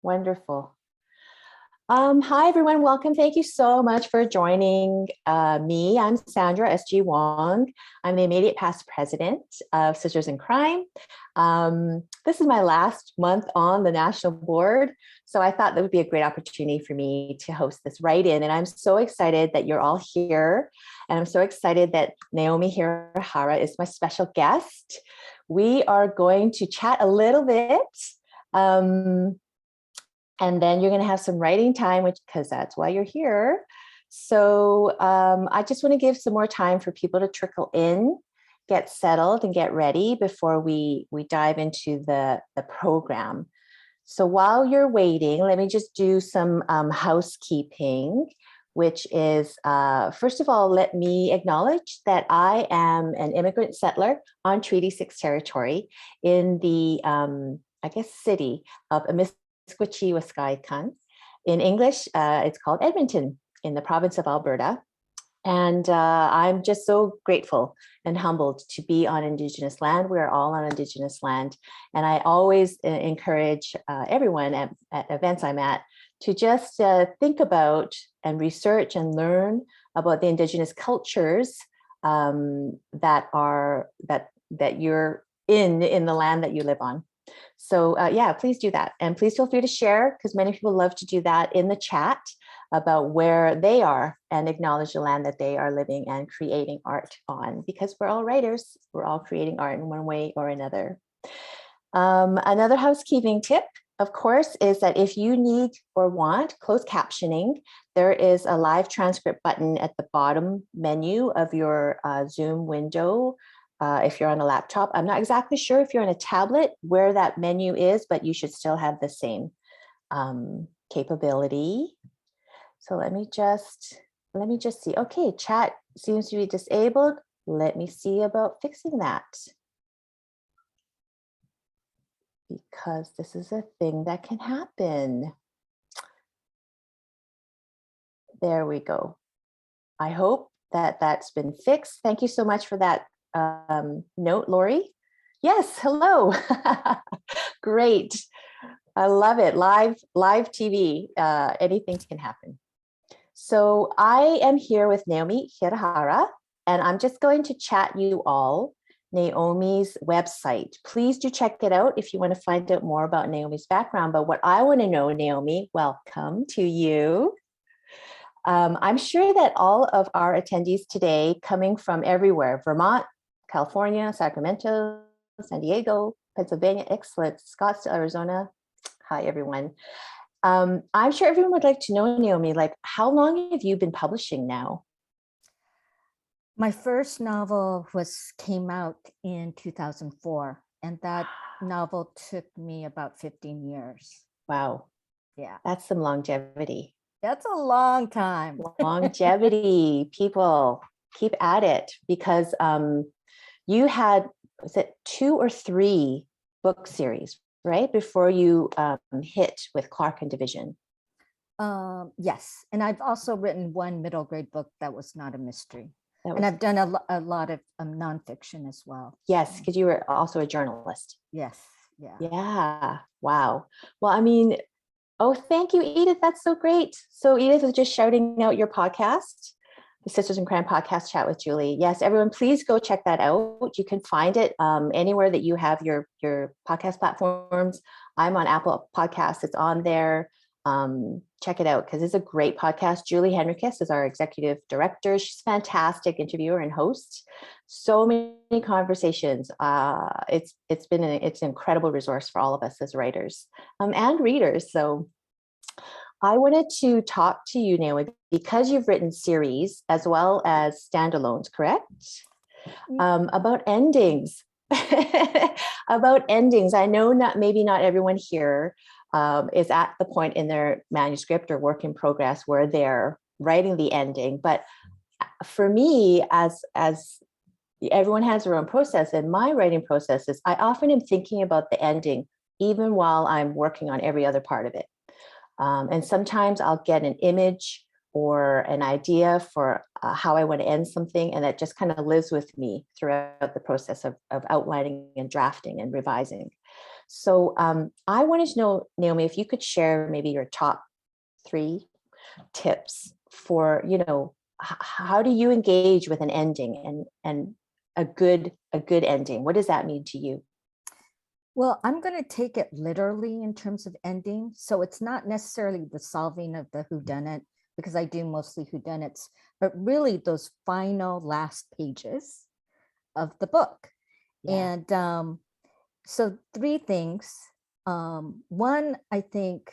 Wonderful. Hi, everyone. Welcome. Thank you so much for joining me. I'm Sandra, S.G. Wong. I'm the immediate past president of Sisters in Crime. This is my last month on the national board, so I thought that would be a great opportunity for me to host this write-in. And I'm so excited that you're all here. And I'm so excited that Naomi Hirahara is my special guest. We are going to chat a little bit. And then you're going to have some writing time, because that's why you're here. So I just want to give some more time for people to trickle in, get settled, and get ready before we dive into the program. So while you're waiting, let me just do some housekeeping, which is, first of all, let me acknowledge that I am an immigrant settler on Treaty 6 territory in the, city of Wisconsin. In English, it's called Edmonton in the province of Alberta. And I'm just so grateful and humbled to be on Indigenous land. We're all on Indigenous land. And I always encourage everyone at events I'm at to just think about and research and learn about the Indigenous cultures that you're in the land that you live on. So please do that. And please feel free to share, because many people love to do that in the chat about where they are and acknowledge the land that they are living and creating art on, because we're all writers. We're all creating art in one way or another. Another housekeeping tip, of course, is that if you need or want closed captioning, there is a live transcript button at the bottom menu of your Zoom window. If you're on a laptop, I'm not exactly sure if you're on a tablet where that menu is, but you should still have the same capability. So let me just see. Okay, chat seems to be disabled. Let me see about fixing that, because this is a thing that can happen. There we go. I hope that that's been fixed. Thank you so much for that note, Lori. Yes, hello. Great. I love it. Live TV. Anything can happen. So I am here with Naomi Hirahara, and I'm just going to chat you all Naomi's website. Please do check it out if you want to find out more about Naomi's background. But what I want to know, Naomi, welcome to you. I'm sure that all of our attendees today, coming from everywhere, Vermont, California, Sacramento, San Diego, Pennsylvania, excellent, Scottsdale, Arizona. Hi, everyone. I'm sure everyone would like to know, Naomi, like, how long have you been publishing now? My first novel came out in 2004, and that novel took me about 15 years. Wow. Yeah. That's some longevity. That's a long time. Longevity. People, keep at it, because you had, was it 2 or 3 book series, right? Before you hit with Clark and Division. Yes. And I've also written one middle grade book that was not a mystery. And I've done a lot of nonfiction as well. Yes, because you were also a journalist. Yes. Yeah. Yeah. Wow. Well, I mean, oh, thank you, Edith. That's so great. So Edith was just shouting out your podcast, the Sisters in Crime podcast chat with Julie. Yes, everyone, please go check that out. You can find it anywhere that you have your podcast platforms. I'm on Apple Podcasts. It's on there. Check it out, because it's a great podcast. Julie Henricus is our executive director. She's a fantastic interviewer and host. So many conversations. It's an incredible resource for all of us as writers and readers. So I wanted to talk to you, Naomi, because you've written series as well as standalones, correct? About endings. About endings. I know maybe not everyone here is at the point in their manuscript or work in progress where they're writing the ending. But for me, as everyone has their own process, and my writing process is I often am thinking about the ending even while I'm working on every other part of it. And sometimes I'll get an image or an idea for how I want to end something, and that just kind of lives with me throughout the process of outlining and drafting and revising. So I wanted to know, Naomi, if you could share maybe your top 3 tips for, how do you engage with an ending and a good ending? What does that mean to you? Well, I'm going to take it literally in terms of ending. So it's not necessarily the solving of the whodunit, because I do mostly whodunits, but really those final last pages of the book. Yeah. And so 3 things. One, I think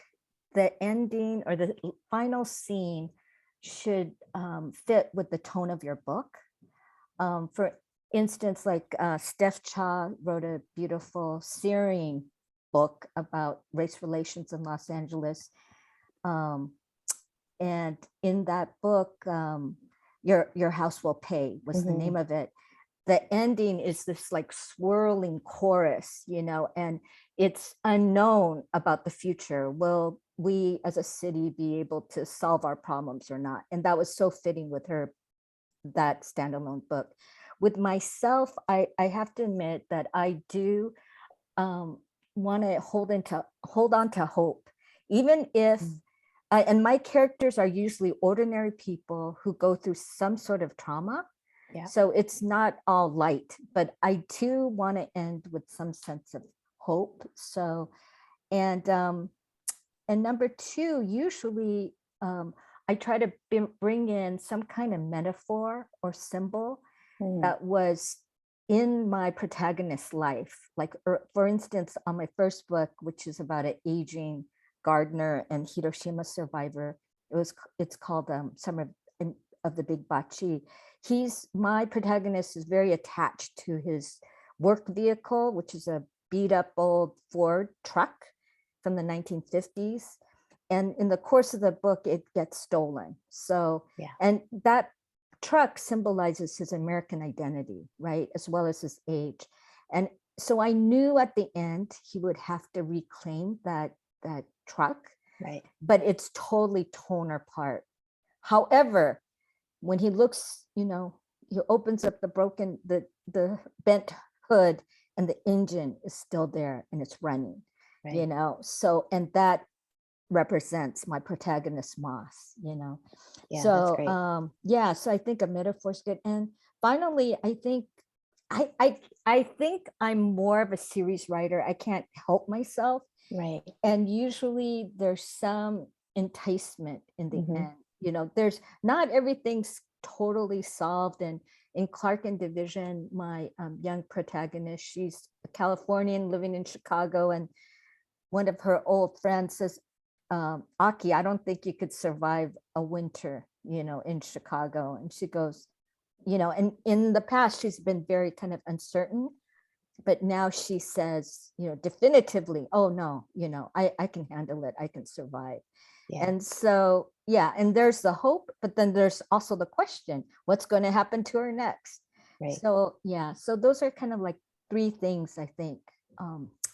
the ending or the final scene should fit with the tone of your book. For instance, like Steph Cha wrote a beautiful, searing book about race relations in Los Angeles. And in that book, Your House Will Pay was the name of it. The ending is this like swirling chorus, and it's unknown about the future. Will we as a city be able to solve our problems or not? And that was so fitting with her, that standalone book. With myself, I have to admit that I do want to hold on to hope, even if and my characters are usually ordinary people who go through some sort of trauma. Yeah. So it's not all light, but I do want to end with some sense of hope. So, and number 2, usually I try to bring in some kind of metaphor or symbol that was in my protagonist's life. Like, for instance, on my first book, which is about an aging gardener and Hiroshima survivor, it's called Summer of the Big Bachi. My protagonist is very attached to his work vehicle, which is a beat up old Ford truck from the 1950s. And in the course of the book, it gets stolen. So, Yeah. and that truck symbolizes his American identity, right? As well as his age. And so I knew at the end he would have to reclaim that truck, Right. but it's totally torn apart. However, when he looks, he opens up the bent hood, and the engine is still there and it's running, Right. So, and that represents my protagonist Moss, Yeah, that's so great. so I think a metaphor is good. And finally, I think I think I'm more of a series writer. I can't help myself. Right. And usually there's some enticement in the end. There's not everything's totally solved. And in Clark and Division, my young protagonist, she's a Californian living in Chicago, and one of her old friends says, Aki, I don't think you could survive a winter, in Chicago. And she goes, and in the past, she's been very kind of uncertain, but now she says, definitively, oh no, I can handle it. I can survive. Yeah. And so, yeah. And there's the hope, but then there's also the question, what's going to happen to her next? Right. So, yeah. So those are kind of like 3 things I think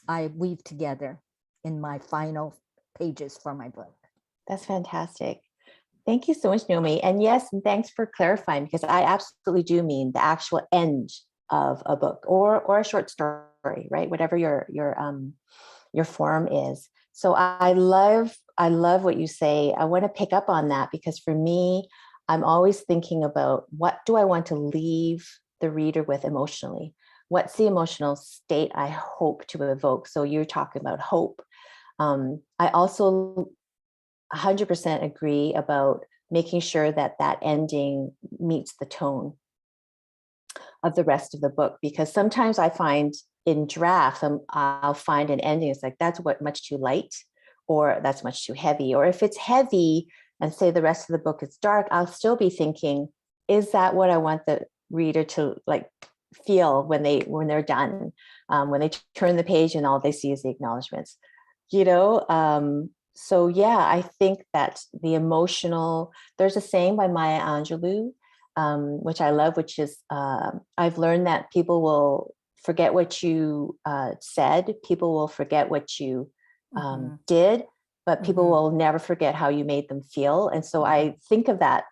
I weave together in my final pages for my book. That's fantastic. Thank you so much, Naomi. And yes, and thanks for clarifying, because I absolutely do mean the actual end of a book or a short story, right? Whatever your form is. So I love what you say. I want to pick up on that, because for me, I'm always thinking about, what do I want to leave the reader with emotionally? What's the emotional state I hope to evoke? So you're talking about hope. I also 100% agree about making sure that ending meets the tone of the rest of the book, because sometimes I find in draft, I'll find an ending, it's like, that's much too light, or that's much too heavy. Or if it's heavy and say the rest of the book is dark, I'll still be thinking, is that what I want the reader to like feel when they're done, when they turn the page and all they see is the acknowledgments, so yeah, I think that the emotional, there's a saying by Maya Angelou, which I love, which is, I've learned that people will forget what you said, people will forget what you did, but people will never forget how you made them feel. And so I think of that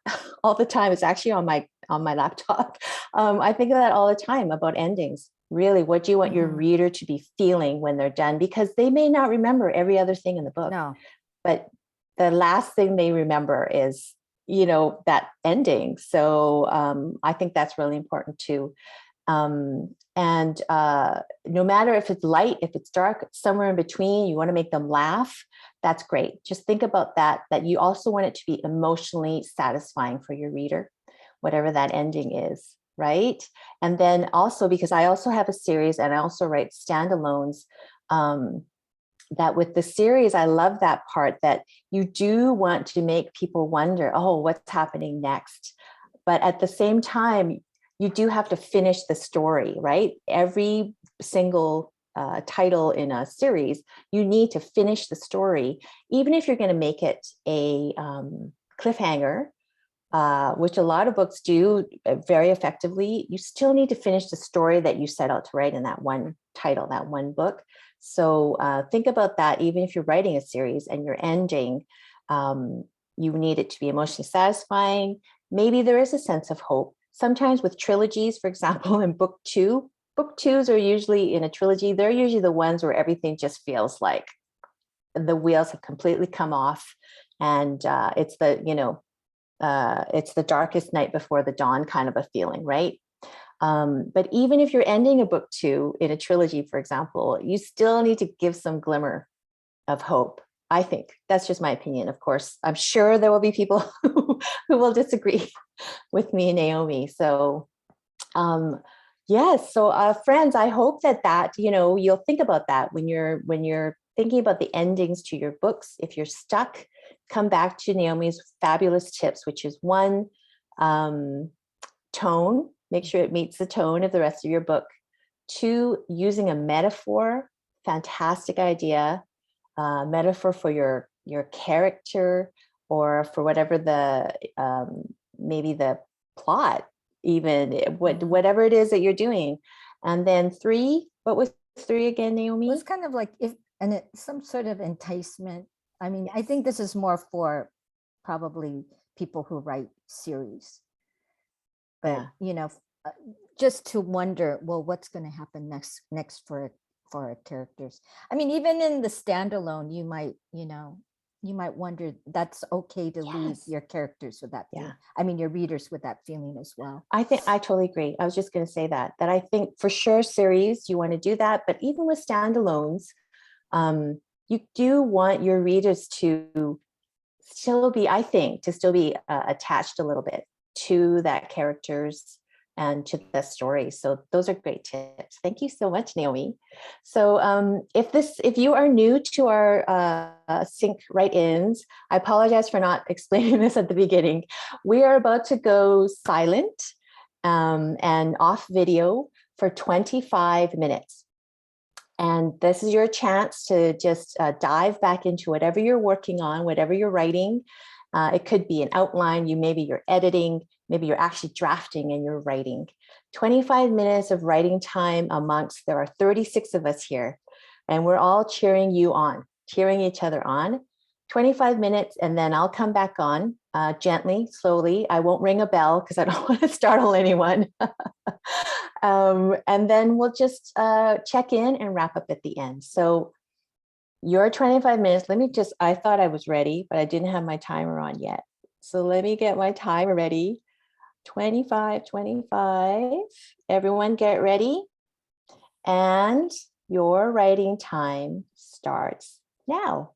all the time. It's actually on my laptop. I think of that all the time about endings. Really, what do you want your Mhm. reader to be feeling when they're done? Because they may not remember every other thing in the book, No. but the last thing they remember is, that ending. So I think that's really important too. And no matter if it's light, if it's dark, somewhere in between, you want to make them laugh, that's great. Just think about that you also want it to be emotionally satisfying for your reader, whatever that ending is, right? And then also, because I also have a series and I also write standalones, that with the series, I love that part that you do want to make people wonder, oh, what's happening next? But at the same time, you do have to finish the story, right? Every single title in a series, you need to finish the story, even if you're going to make it a cliffhanger, which a lot of books do very effectively. You still need to finish the story that you set out to write in that one title, that one book. So think about that. Even if you're writing a series and you're ending, you need it to be emotionally satisfying. Maybe there is a sense of hope. Sometimes with trilogies, for example, in book twos are usually in a trilogy, they're usually the ones where everything just feels like the wheels have completely come off. And it's the darkest night before the dawn kind of a feeling, right? But even if you're ending a book two in a trilogy, for example, you still need to give some glimmer of hope. I think that's just my opinion. Of course, I'm sure there will be people who will disagree with me and Naomi. So, yes. So, friends, I hope that you'll think about that when you're thinking about the endings to your books. If you're stuck, come back to Naomi's fabulous tips, which is one, tone. Make sure it meets the tone of the rest of your book. Two, using a metaphor. Fantastic idea. Metaphor for your character or for whatever the maybe the plot, even whatever it is that you're doing. And then three, what was three again, It Naomi? was kind of like some sort of enticement. I mean, I Yes. think this is more for probably people who write series, but Yeah. uh, just to wonder, well, what's going to happen next for our characters. I mean, even in the standalone, you might wonder, that's okay to leave Yes. your characters with that Yeah. feeling. I mean, your readers with that feeling as well. I think I totally agree. I was just going to say that I think for sure series you want to do that, but even with standalones, you do want your readers to still be attached a little bit to that characters and to the story. So those are great tips. Thank you so much, Naomi. So if you are new to our sync write-ins, I apologize for not explaining this at the beginning. We are about to go silent and off video for 25 minutes. And this is your chance to just dive back into whatever you're working on, whatever you're writing. It could be an outline, maybe you're editing, maybe you're actually drafting and you're writing. 25 minutes of writing time there are 36 of us here, and we're all cheering you on, cheering each other on. 25 minutes, and then I'll come back on gently, slowly. I won't ring a bell because I don't want to startle anyone. And then we'll just check in and wrap up at the end. So your 25 minutes, I thought I was ready, but I didn't have my timer on yet. So let me get my timer ready. 25, 25. Everyone get ready. And your writing time starts now.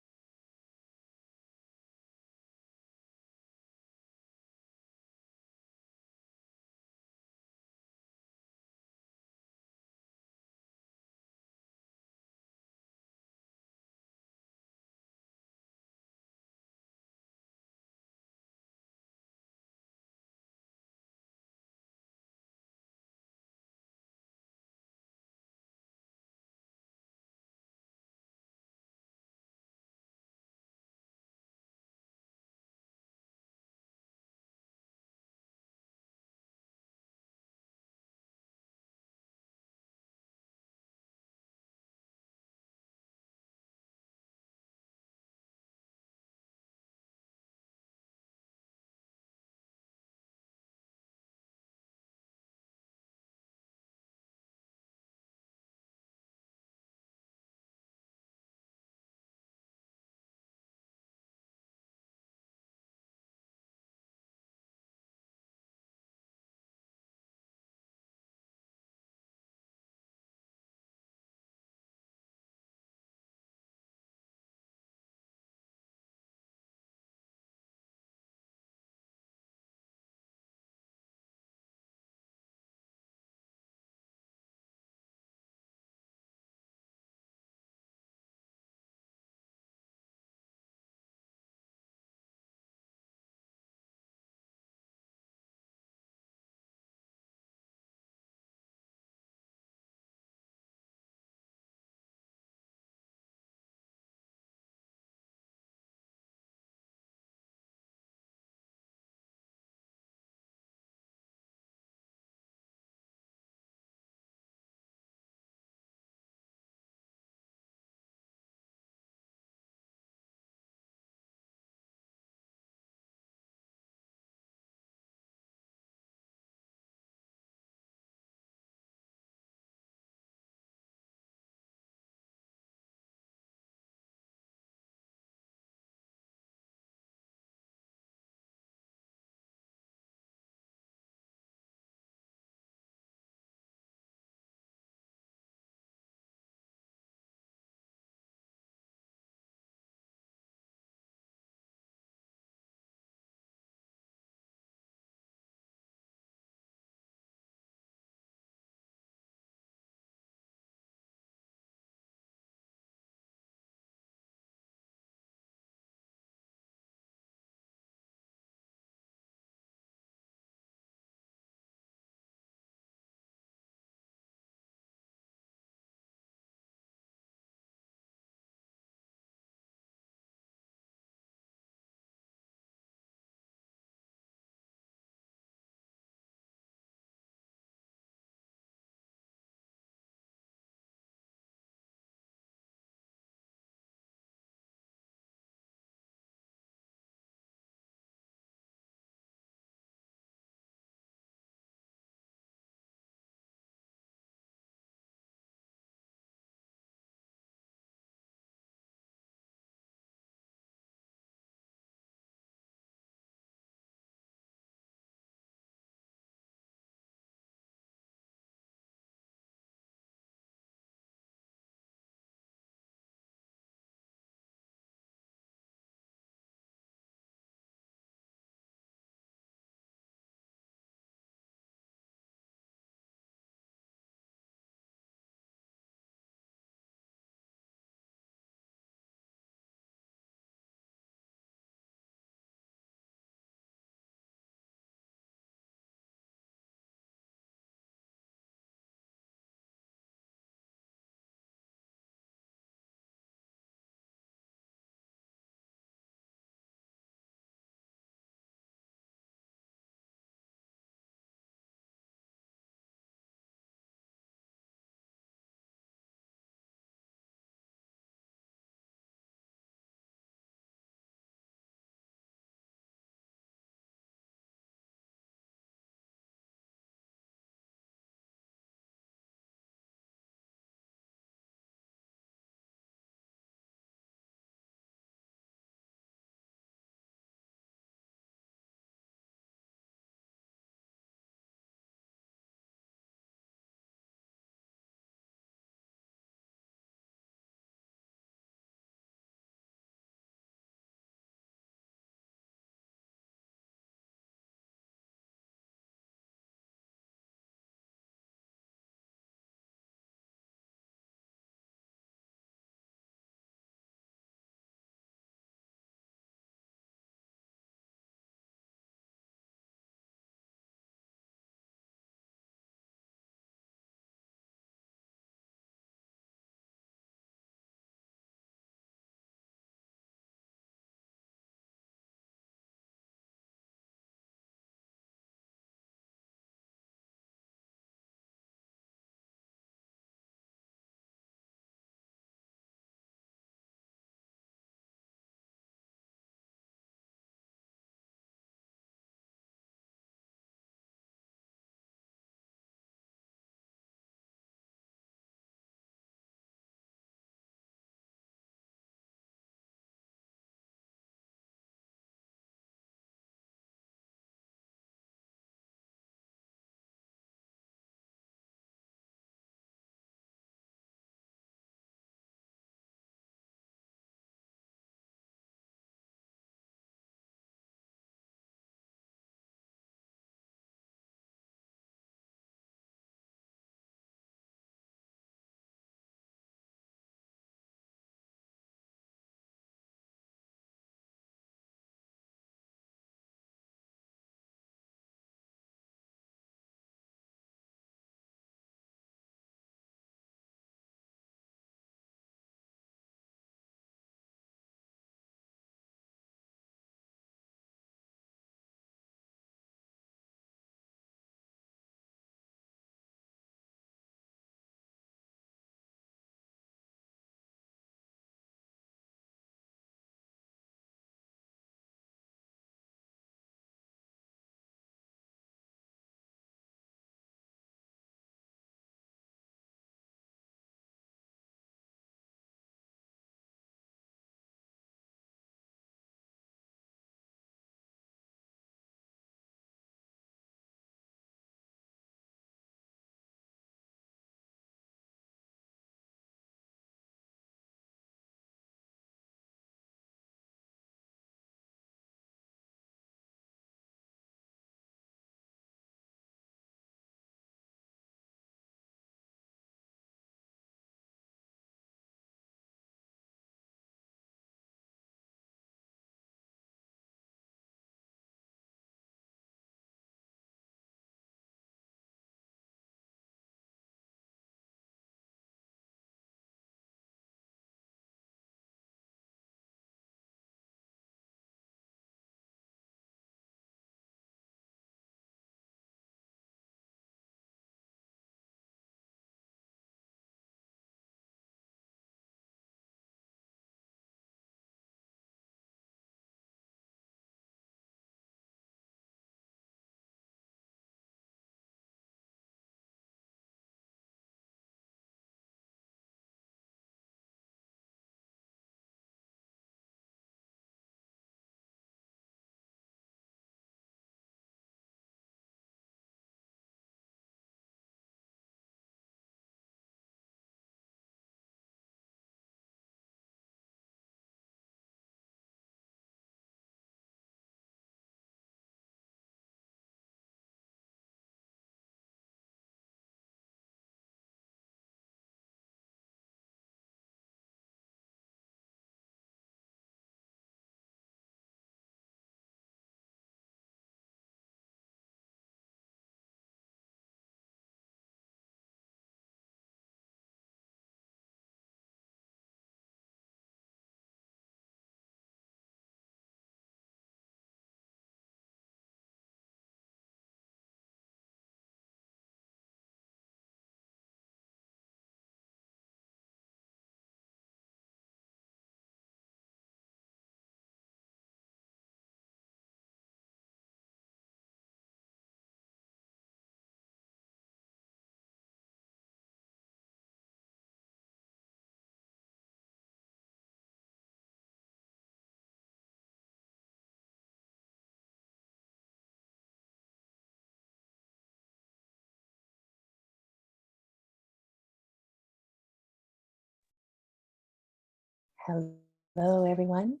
Hello, everyone.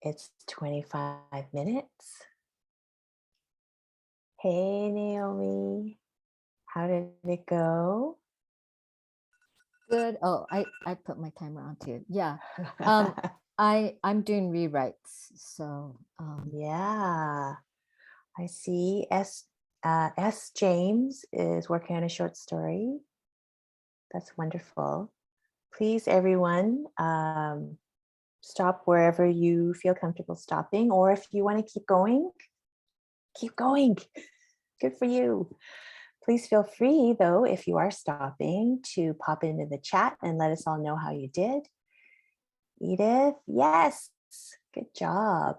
It's 25 minutes. Hey, Naomi. How did it go? Good. Oh, I put my timer on too. Yeah. I'm doing rewrites. So Yeah, I see. S. James is working on a short story. That's wonderful. Please, everyone, stop wherever you feel comfortable stopping, or if you want to keep going, keep going. Good for you. Please feel free, though, if you are stopping, to pop into the chat and let us all know how you did. Edith, yes, good job.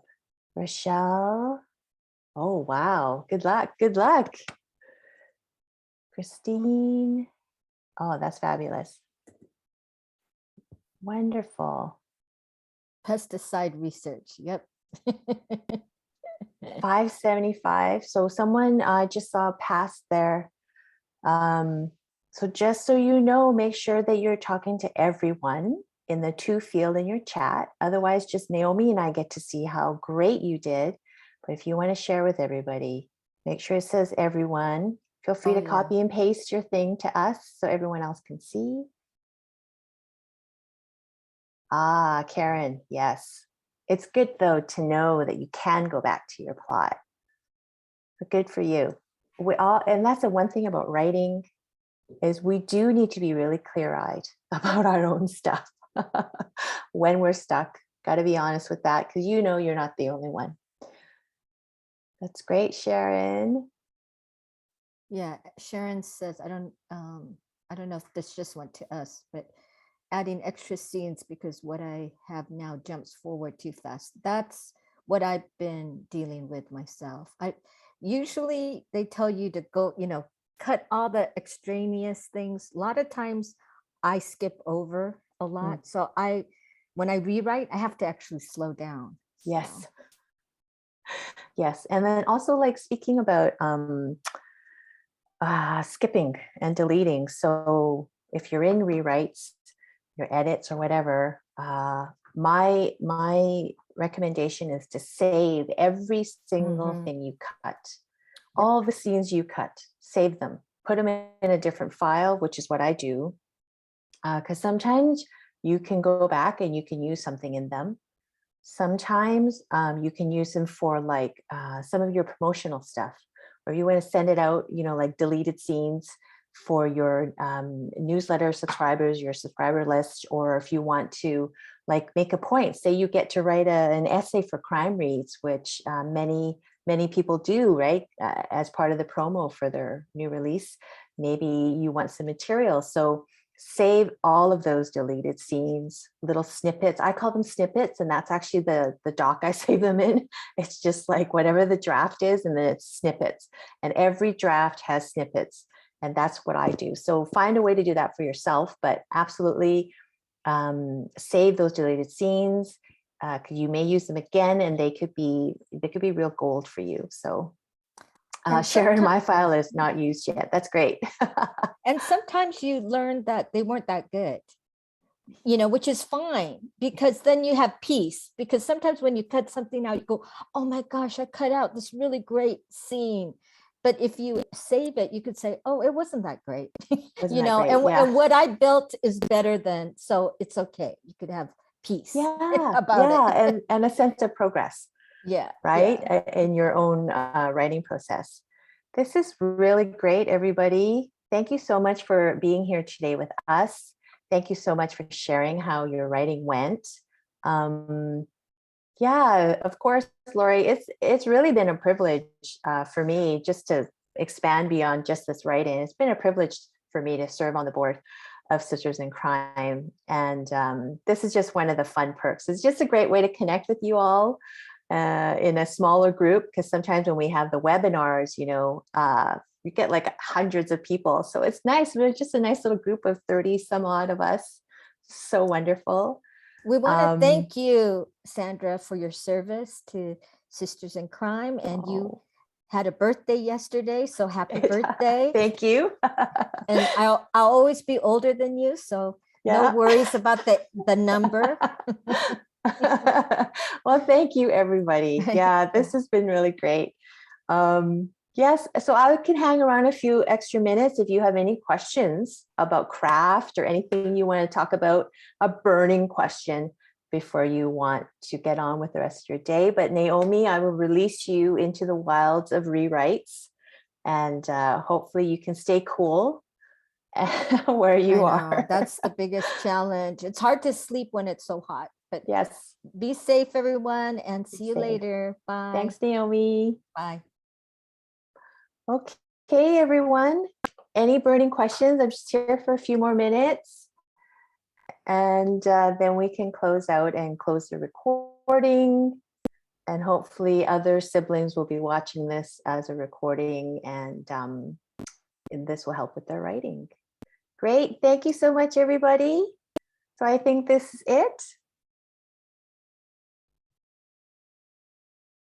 Rochelle, oh, wow, good luck, good luck. Christine, oh, that's fabulous. Wonderful. pesticide research. Yep. 575. So someone just saw past there. So just so you know, make sure that you're talking to everyone in the to field in your chat. Otherwise, just Naomi and I get to see how great you did. But if you want to share with everybody, make sure it says everyone. Feel free Oh, to yeah. copy and paste your thing to us so everyone else can see. Ah, Karen, yes. It's good though to know that you can go back to your plot. But good for you. We all, and that's the one thing about writing is we do need to be really clear-eyed about our own stuff when we're stuck. Got to be honest with that because you know you're not the only one. That's great, Sharon. Yeah. Sharon says, I don't know if this just went to us, but adding extra scenes because what I have now jumps forward too fast. That's what I've been dealing with myself. I usually they tell you to go, cut all the extraneous things. A lot of times I skip over a lot. So when I rewrite, I have to actually slow down. Yes. Yes. And then also like speaking about skipping and deleting. So if you're in rewrites, your edits or whatever, my recommendation is to save every single thing you cut. All the scenes you cut, save them, put them in a different file, which is what I do. Because sometimes you can go back and you can use something in them. Sometimes you can use them for like some of your promotional stuff, or you want to send it out, like deleted scenes for your newsletter subscribers, your subscriber list, or if you want to like make a point, say you get to write an essay for Crime Reads, which many people do, right? As part of the promo for their new release, maybe you want some material. So save all of those deleted scenes, little snippets. I call them snippets, and that's actually the doc I save them in. It's just like whatever the draft is, and then it's snippets. And every draft has snippets, and that's what I do. So find a way to do that for yourself, but absolutely save those deleted scenes. You may use them again, and they could be real gold for you. So Sharon, my file is not used yet. That's great. And sometimes you learn that they weren't that good, which is fine because then you have peace. Because sometimes when you cut something out, you go, oh my gosh, I cut out this really great scene. But if you save it, you could say, oh, it wasn't that great, and what I built is better than, so it's okay. You could have peace about it. and a sense of progress. Yeah. Right. Yeah. In your own writing process. This is really great, everybody. Thank you so much for being here today with us. Thank you so much for sharing how your writing went. Yeah, of course, Lori, it's really been a privilege for me just to expand beyond just this writing. It's been a privilege for me to serve on the board of Sisters in Crime. And this is just one of the fun perks. It's just a great way to connect with you all in a smaller group, because sometimes when we have the webinars, you get like hundreds of people. So it's nice. We're just a nice little group of 30 some odd of us. So wonderful. We want to thank you, Sandra, for your service to Sisters in Crime. And you had a birthday yesterday, so happy birthday. Thank you. And I'll always be older than you, so No Yeah. worries about the number. Well, thank you, everybody. Yeah, this has been really great. Yes, so I can hang around a few extra minutes if you have any questions about craft or anything you want to talk about, a burning question before you want to get on with the rest of your day. But Naomi, I will release you into the wilds of rewrites, and hopefully you can stay cool where you I know are. that's the biggest challenge. It's hard to sleep when it's so hot, but Yes, be safe, everyone, and see you safe. later. Bye. Thanks, Naomi. Bye. Okay, everyone. Any burning questions? I'm just here for a few more minutes. And then we can close out and close the recording. And hopefully other siblings will be watching this as a recording, and this will help with their writing. Great. Thank you so much, everybody. So I think this is it.